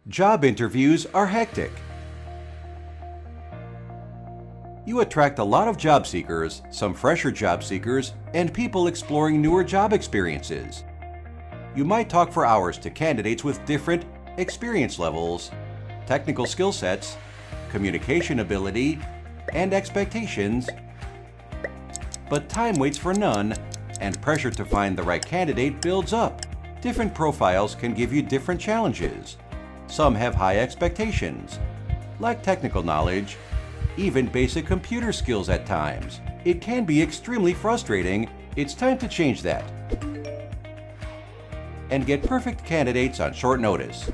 Job interviews are hectic. You attract a lot of job seekers, some fresher job seekers, and people exploring newer job experiences. You might talk for hours to candidates with different experience levels, technical skill sets, communication ability, and expectations, but time waits for none, and pressure to find the right candidate builds up. Different profiles can give you different challenges. Some have high expectations, lack technical knowledge, even basic computer skills at times. It can be extremely frustrating. It's time to change that and get perfect candidates on short notice.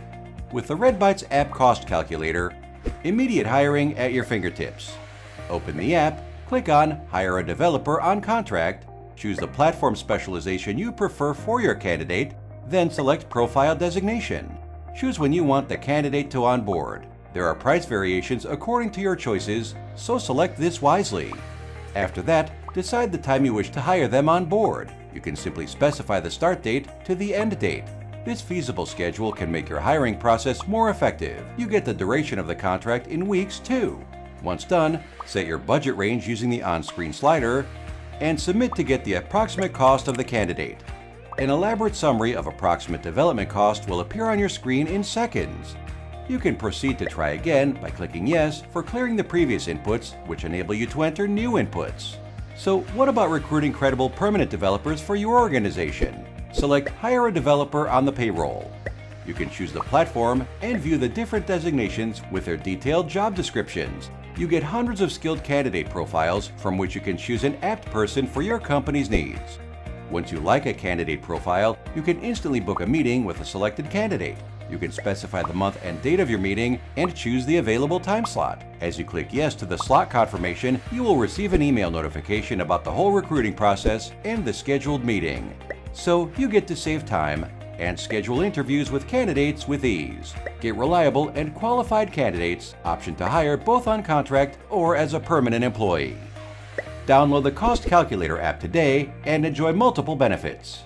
With the Redbytes app cost calculator, immediate hiring at your fingertips. Open the app, click on Hire a Developer on Contract, choose the platform specialization you prefer for your candidate, then select Profile Designation. Choose when you want the candidate to onboard. There are price variations according to your choices, so select this wisely. After that, decide the time you wish to hire them on board. You can simply specify the start date to the end date. This feasible schedule can make your hiring process more effective. You get the duration of the contract in weeks too. Once done, set your budget range using the on-screen slider and submit to get the approximate cost of the candidate. An elaborate summary of approximate development cost will appear on your screen in seconds. You can proceed to try again by clicking Yes for clearing the previous inputs, which enable you to enter new inputs. So what about recruiting credible permanent developers for your organization? Select Hire a Developer on the payroll. You can choose the platform and view the different designations with their detailed job descriptions. You get hundreds of skilled candidate profiles from which you can choose an apt person for your company's needs. Once you like a candidate profile, you can instantly book a meeting with a selected candidate. You can specify the month and date of your meeting and choose the available time slot. As you click Yes to the slot confirmation, you will receive an email notification about the whole recruiting process and the scheduled meeting. So you get to save time and schedule interviews with candidates with ease. Get reliable and qualified candidates, option to hire both on contract or as a permanent employee. Download the Cost Calculator app today and enjoy multiple benefits.